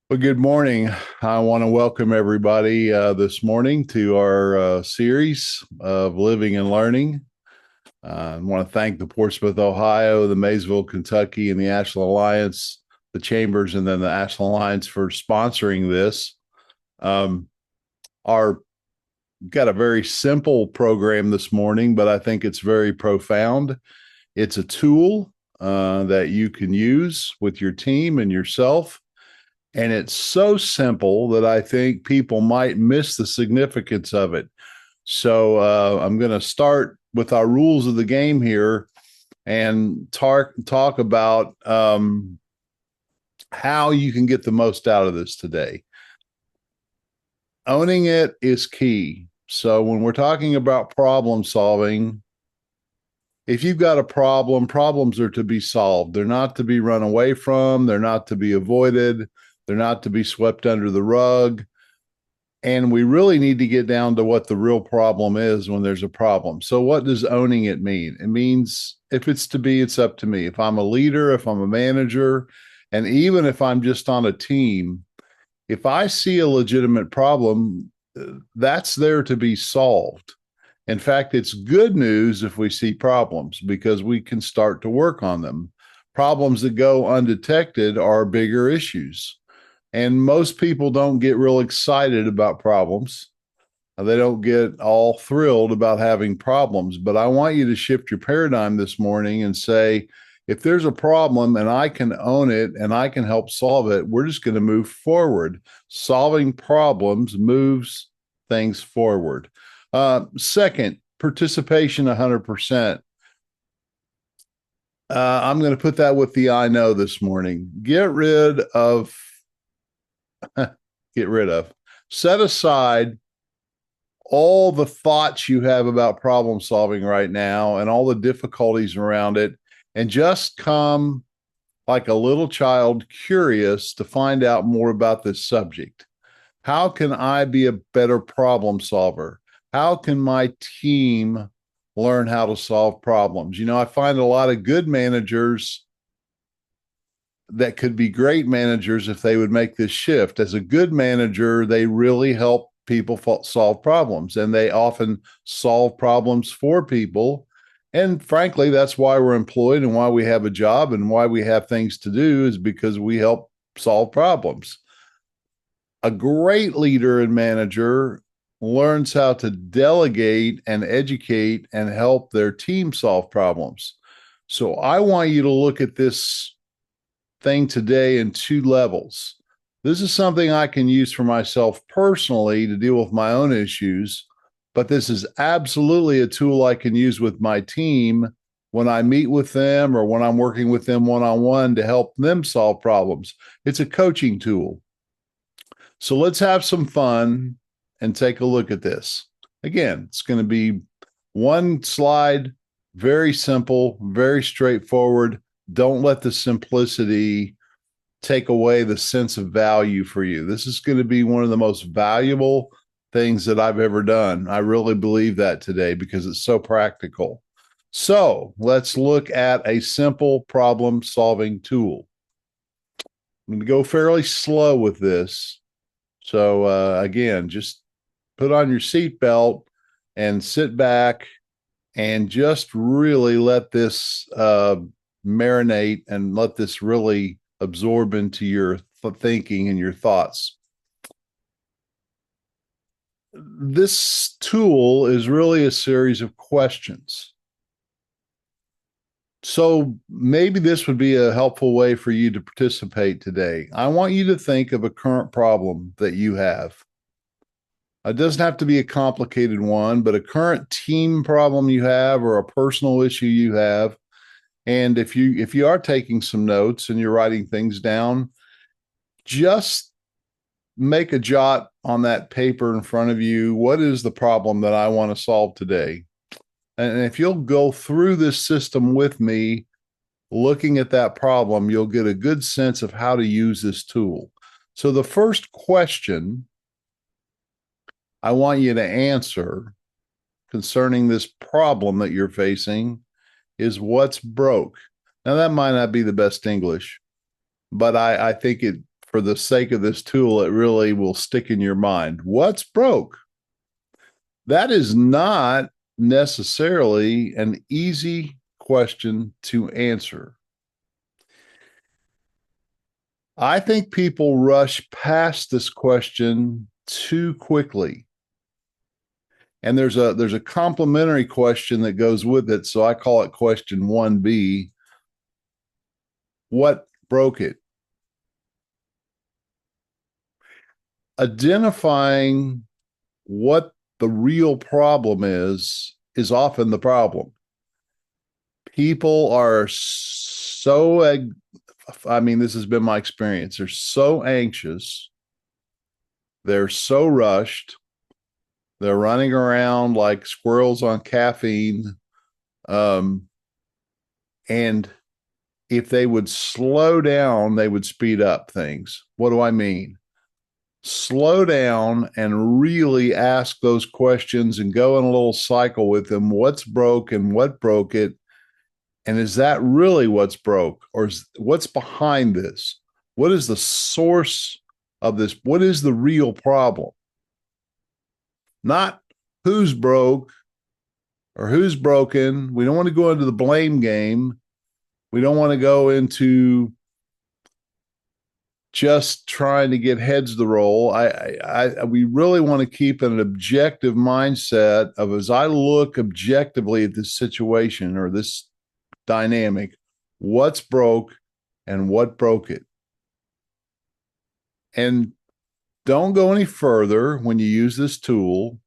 Well, good morning. I want to welcome everybody this morning to our series of Living and Learning. I want to thank the Portsmouth, Ohio, the Maysville, Kentucky, and the Ashland Alliance, the Chambers, and then the Ashland Alliance for sponsoring this. Our got a very simple program this morning, but I think it's very profound. It's a tool that you can use with your team and yourself. And it's so simple that I think people might miss the significance of it. So I'm going to start with our rules of the game here and talk about how you can get the most out of this today. Owning it is key. So when we're talking about problem solving, if you've got a problem, problems are to be solved. They're not to be run away from. They're not to be avoided. They're not to be swept under the rug. And we really need to get down to what the real problem is when there's a problem. So, what does owning it mean? It means if it's to be, it's up to me. If I'm a leader, if I'm a manager, and even if I'm just on a team, if I see a legitimate problem, that's there to be solved. In fact, it's good news if we see problems because we can start to work on them. Problems that go undetected are bigger issues. And most people don't get real excited about problems. They don't get all thrilled about having problems. But I want you to shift your paradigm this morning and say, if there's a problem and I can own it and I can help solve it, we're just going to move forward. Solving problems moves things forward. Second, participation 100%. I'm going to put that with the I know this morning. Get rid of, set aside all the thoughts you have about problem solving right now and all the difficulties around it, and just come like a little child curious to find out more about this subject. How can I be a better problem solver? How can my team learn how to solve problems? I find a lot of good managers that could be great managers if they would make this shift. As a good manager, they really help people solve problems, and they often solve problems for people. And frankly, that's why we're employed and why we have a job and why we have things to do, is because we help solve problems. A great leader and manager learns how to delegate and educate and help their team solve problems. So I want you to look at this thing today in two levels. This is something I can use for myself personally to deal with my own issues, but this is absolutely a tool I can use with my team when I meet with them or when I'm working with them one-on-one to help them solve problems. It's a coaching tool. So let's have some fun and take a look at this. Again, it's going to be one slide, very simple, very straightforward. Don't let the simplicity take away the sense of value for you. This is going to be one of the most valuable things that I've ever done. I really believe that today because it's so practical. So let's look at a simple problem solving tool. I'm going to go fairly slow with this. So again, just put on your seatbelt and sit back and just really let this marinate and let this really absorb into your thinking and your thoughts. This tool is really a series of questions. So maybe this would be a helpful way for you to participate today. I want you to think of a current problem that you have. It doesn't have to be a complicated one, but a current team problem you have or a personal issue you have. And if you are taking some notes and you're writing things down, just make a jot on that paper in front of you. What is the problem that I want to solve today? And if you'll go through this system with me, looking at that problem, you'll get a good sense of how to use this tool. So the first question I want you to answer concerning this problem that you're facing is, what's broke? Now, that might not be the best English, but I think it, for the sake of this tool, it really will stick in your mind. What's broke? That is not necessarily an easy question to answer. I think people rush past this question too quickly. And there's a complementary question that goes with it. So I call it question 1B. What broke it? Identifying what the real problem is often the problem. People are so, I mean, this has been my experience. They're so anxious. They're so rushed. They're running around like squirrels on caffeine. And if they would slow down, they would speed up things. What do I mean? Slow down and really ask those questions and go in a little cycle with them. What's broke and what broke it? And is that really what's broke? Or what's behind this? What is the source of this? What is the real problem? Not who's broke or who's broken. We don't want to go into the blame game. We don't want to go into just trying to get heads to roll. We really want to keep an objective mindset of, as I look objectively at this situation or this dynamic, what's broke and what broke it. And don't go any further when you use this tool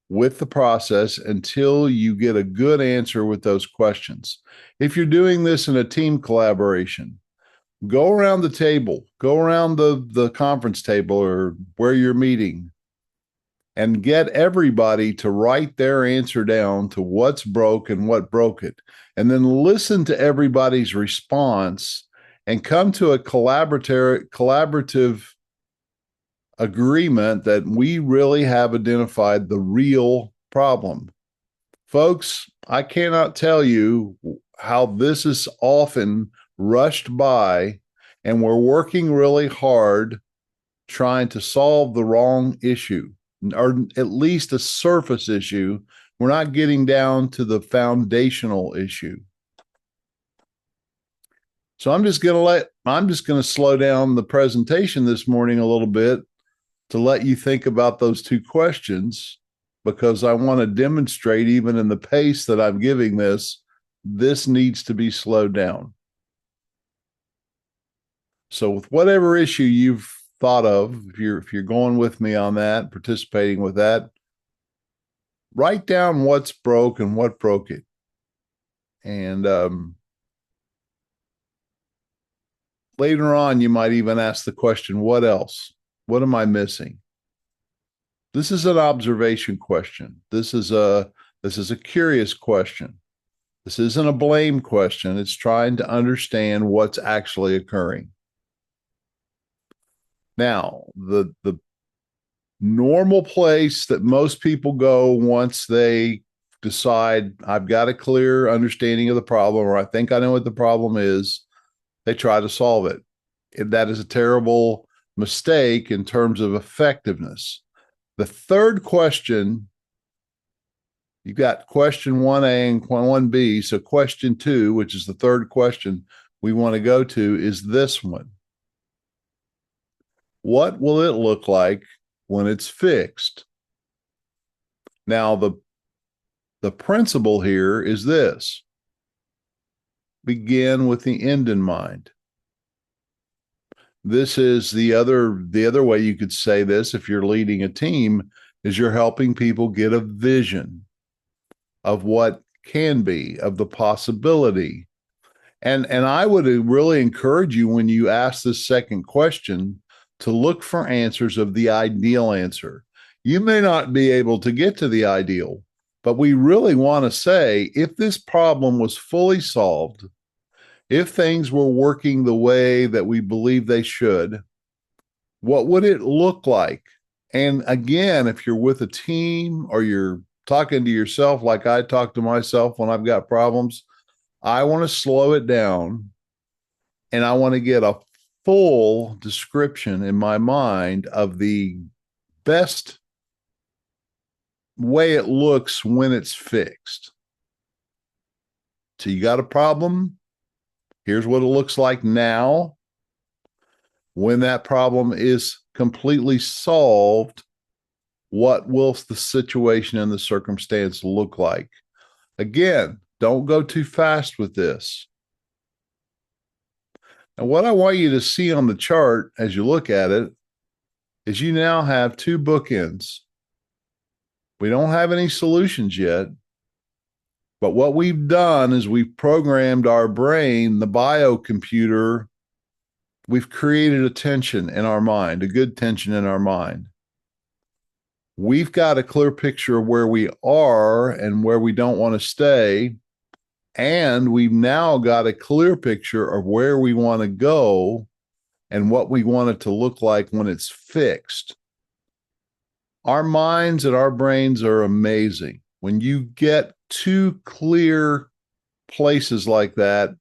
with the process until you get a good answer with those questions. If you're doing this in a team collaboration, go around the table, go around the conference table or where you're meeting, and get everybody to write their answer down to what's broke and what broke it. And then listen to everybody's response and come to a collaborative agreement that we really have identified the real problem. Folks, I cannot tell you how this is often rushed by, and we're working really hard trying to solve the wrong issue, or at least a surface issue. We're not getting down to the foundational issue. So I'm just going to slow down the presentation this morning a little bit to let you think about those two questions, because I want to demonstrate, even in the pace that I'm giving this needs to be slowed down. So with whatever issue you've thought of, if you're going with me on that, participating with that, write down what's broke and what broke it. And later on, you might even ask the question, what else? What am I missing? This is an observation question. This is a curious question. This isn't a blame question. It's trying to understand what's actually occurring. Now, the normal place that most people go once they decide I've got a clear understanding of the problem, or I think I know what the problem is, they try to solve it. That is a terrible mistake in terms of effectiveness. The third question, you've got question 1A and 1B. So question 2, which is the third question we want to go to, is this one. What will it look like when it's fixed? Now, the principle here is this: begin with the end in mind. This is the other way you could say this, if you're leading a team, is you're helping people get a vision of what can be, of the possibility. And I would really encourage you, when you ask this second question, to look for answers of the ideal answer. You may not be able to get to the ideal, but we really want to say, if this problem was fully solved, if things were working the way that we believe they should, what would it look like? And again, if you're with a team or you're talking to yourself like I talk to myself when I've got problems, I want to slow it down and I want to get a full description in my mind of the best way it looks when it's fixed. So you got a problem. Here's what it looks like now. When that problem is completely solved, what will the situation and the circumstance look like? Again, don't go too fast with this. And what I want you to see on the chart as you look at it is you now have two bookends. We don't have any solutions yet, but what we've done is we've programmed our brain, the biocomputer. We've created a tension in our mind, a good tension in our mind. We've got a clear picture of where we are and where we don't want to stay. And we've now got a clear picture of where we want to go and what we want it to look like when it's fixed. Our minds and our brains are amazing. When you get two clear places like that,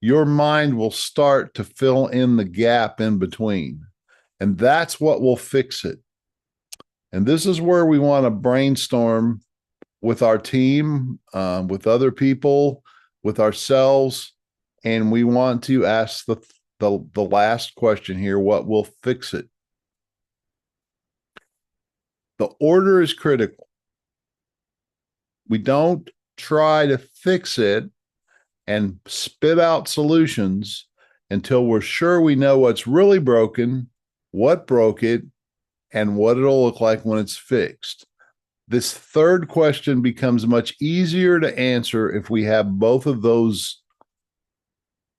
your mind will start to fill in the gap in between. And that's what will fix it. And this is where we want to brainstorm with our team, with other people, with ourselves. And we want to ask the last question here: what will fix it? The order is critical. We don't try to fix it and spit out solutions until we're sure we know what's really broken, what broke it, and what it'll look like when it's fixed. This third question becomes much easier to answer if we have both of those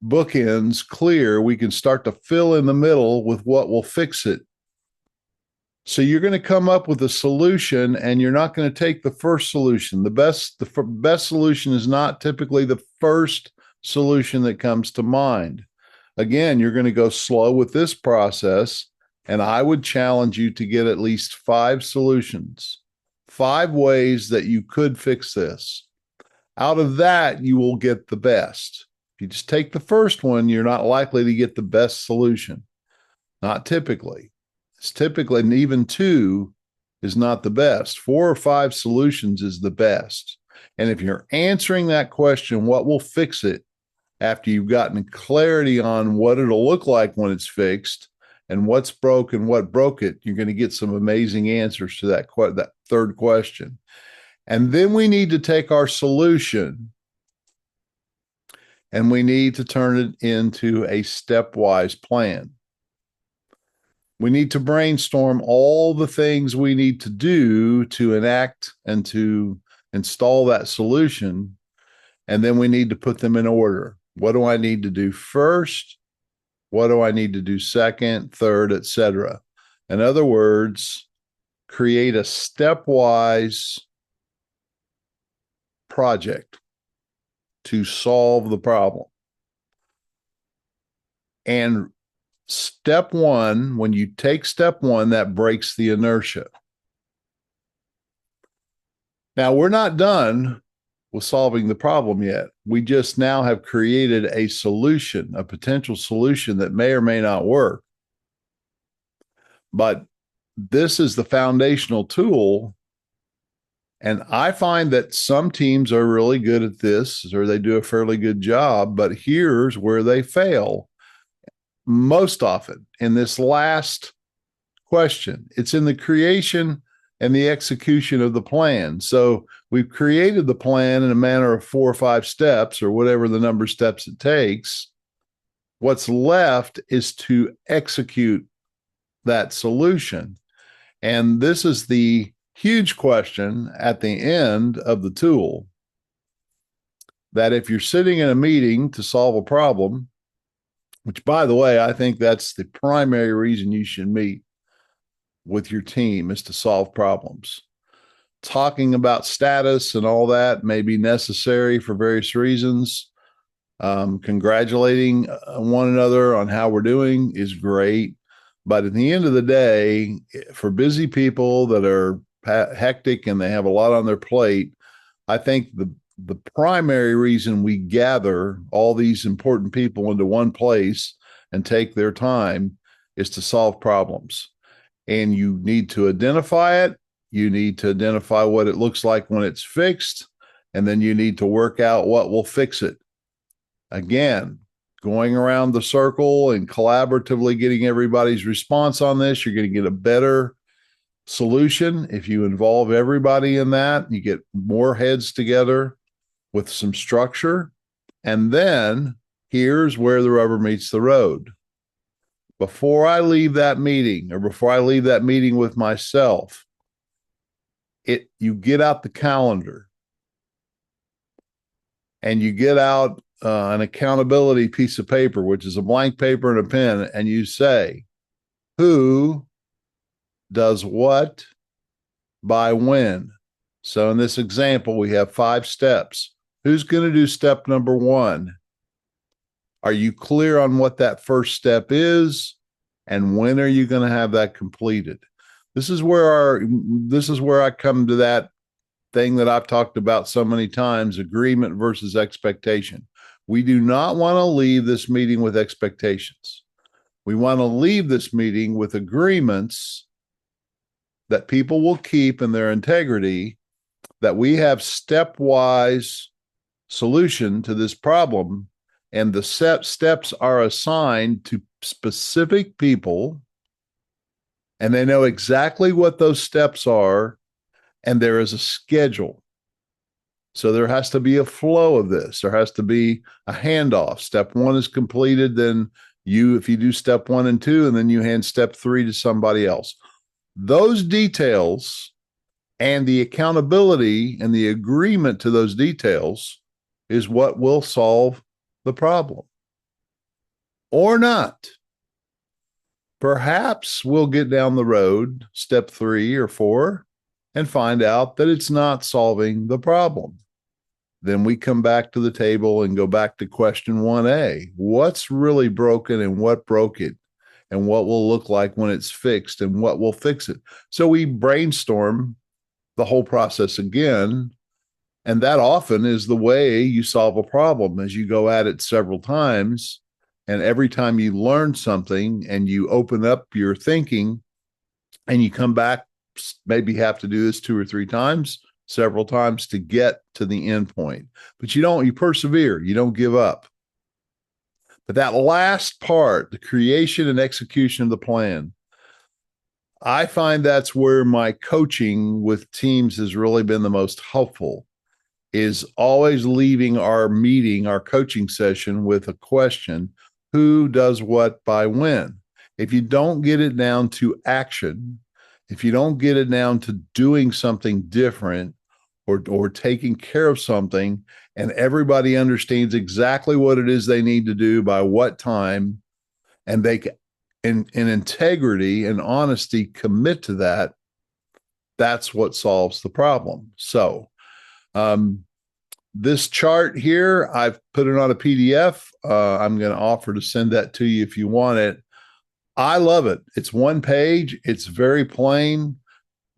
bookends clear. We can start to fill in the middle with what will fix it. So you're going to come up with a solution, and you're not going to take the first solution. The best solution is not typically the first solution that comes to mind. Again, you're going to go slow with this process, and I would challenge you to get at least 5 solutions, 5 ways that you could fix this. Out of that, you will get the best. If you just take the first one, you're not likely to get the best solution. Not typically. It's typically, and even 2 is not the best. 4 or 5 solutions is the best. And if you're answering that question, what will fix it, after you've gotten clarity on what it'll look like when it's fixed and what's broke and what broke it, you're going to get some amazing answers to that third question. And then we need to take our solution and we need to turn it into a stepwise plan. We need to brainstorm all the things we need to do to enact and to install that solution. And then we need to put them in order. What do I need to do first? What do I need to do second, third, etc.? In other words, create a stepwise project to solve the problem. And step 1, when you take step 1, that breaks the inertia. Now, we're not done with solving the problem yet. We just now have created a solution, a potential solution that may or may not work. But this is the foundational tool. And I find that some teams are really good at this, or they do a fairly good job, but here's where they fail. Most often in this last question, it's in the creation and the execution of the plan. So we've created the plan in a manner of 4 or 5 steps, or whatever the number of steps it takes. What's left is to execute that solution. And this is the huge question at the end of the tool, that if you're sitting in a meeting to solve a problem, which, by the way, I think that's the primary reason you should meet with your team, is to solve problems. Talking about status and all that may be necessary for various reasons. Congratulating one another on how we're doing is great. But at the end of the day, for busy people that are hectic and they have a lot on their plate, I think the primary reason we gather all these important people into one place and take their time is to solve problems. And you need to identify it. You need to identify what it looks like when it's fixed. And then you need to work out what will fix it. Again, going around the circle and collaboratively getting everybody's response on this, you're going to get a better solution. If you involve everybody in that, you get more heads together with some structure. And then here's where the rubber meets the road. Before I leave that meeting, or before I leave that meeting with myself, you get out the calendar and you get out an accountability piece of paper, which is a blank paper and a pen, and you say, who does what by when? So in this example, we have 5 steps. Who's going to do step number 1? Are you clear on what that first step is? And when are you going to have that completed? This is where I come to that thing that I've talked about so many times, agreement versus expectation. We do not want to leave this meeting with expectations. We want to leave this meeting with agreements that people will keep in their integrity, that we have stepwise solution to this problem, and the steps are assigned to specific people, and they know exactly what those steps are, and there is a schedule. So there has to be a flow of this. There has to be a handoff. Step 1 is completed, then if you do step 1 and 2, and then you hand step 3 to somebody else. Those details and the accountability and the agreement to those details is what will solve the problem. Or not. Perhaps we'll get down the road, step 3 or 4, and find out that it's not solving the problem. Then we come back to the table and go back to question 1A. What's really broken and what broke it? And what will look like when it's fixed and what will fix it? So we brainstorm the whole process again. And that often is the way you solve a problem, as you go at it several times. And every time you learn something and you open up your thinking and you come back, maybe have to do this 2 or 3 times, several times to get to the end point. But you persevere, you don't give up. But that last part, the creation and execution of the plan, I find that's where my coaching with teams has really been the most helpful, is always leaving our meeting, our coaching session, with a question: who does what by when? If you don't get it down to action, if you don't get it down to doing something different or taking care of something, and everybody understands exactly what it is they need to do by what time, and they can, in integrity and honesty, commit to that, that's what solves the problem. So this chart here, I've put it on a PDF. I'm going to offer to send that to you if you want it. I love it. It's 1 page. It's very plain.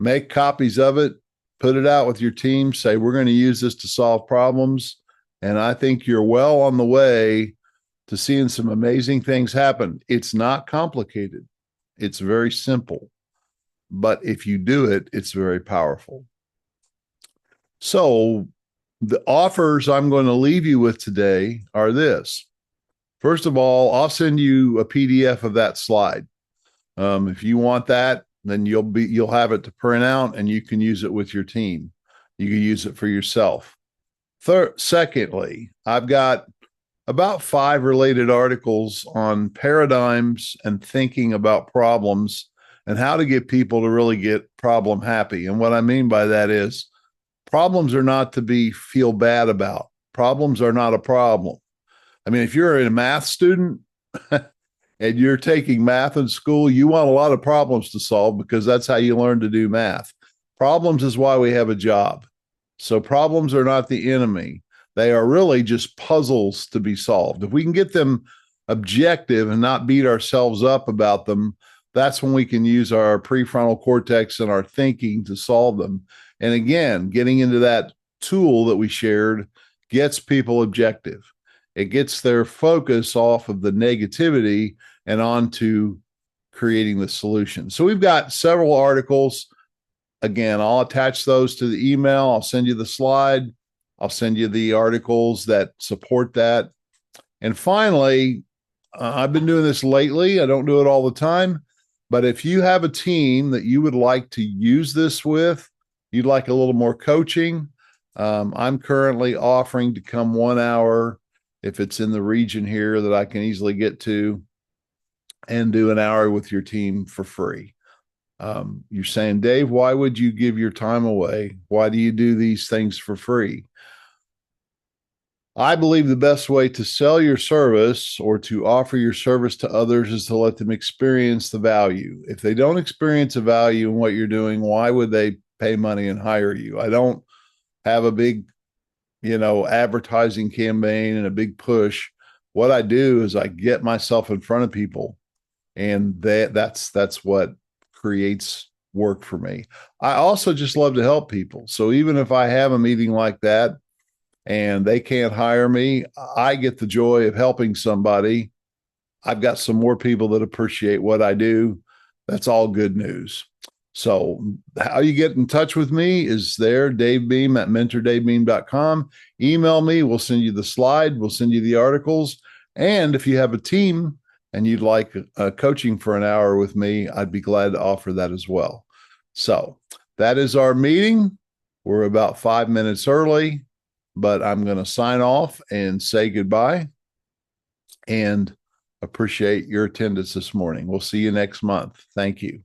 Make copies of it. Put it out with your team. Say, we're going to use this to solve problems. And I think you're well on the way to seeing some amazing things happen. It's not complicated. It's very simple. But if you do it, it's very powerful. So the offers I'm going to leave you with today are this. First of all, I'll send you a PDF of that slide. If you want that, then you'll have it to print out and you can use it with your team. You can use it for yourself. Secondly, I've got about 5 related articles on paradigms and thinking about problems and how to get people to really get problem happy. And what I mean by that is problems are not to feel bad about. Problems are not a problem. I mean, if you're a math student and you're taking math in school, you want a lot of problems to solve because that's how you learn to do math. Problems is why we have a job. So problems are not the enemy. They are really just puzzles to be solved. If we can get them objective and not beat ourselves up about them, that's when we can use our prefrontal cortex and our thinking to solve them. And again, getting into that tool that we shared gets people objective. It gets their focus off of the negativity and onto creating the solution. So we've got several articles. Again, I'll attach those to the email. I'll send you the slide. I'll send you the articles that support that. And finally, I've been doing this lately. I don't do it all the time, but if you have a team that you would like to use this with, you'd like a little more coaching, I'm currently offering to come 1 hour if it's in the region here that I can easily get to, and do an hour with your team for free. You're saying, Dave, why would you give your time away? Why do you do these things for free? I believe the best way to sell your service or to offer your service to others is to let them experience the value. If they don't experience a value in what you're doing, why would they pay money and hire you? I don't have a big, advertising campaign and a big push. What I do is I get myself in front of people, and that's what creates work for me. I also just love to help people. So even if I have a meeting like that and they can't hire me, I get the joy of helping somebody. I've got some more people that appreciate what I do. That's all good news. So how you get in touch with me is there, Dave Beam at mentordavebeam.com. Email me. We'll send you the slide. We'll send you the articles. And if you have a team and you'd like coaching for an hour with me, I'd be glad to offer that as well. So that is our meeting. We're about 5 minutes early, but I'm going to sign off and say goodbye and appreciate your attendance this morning. We'll see you next month. Thank you.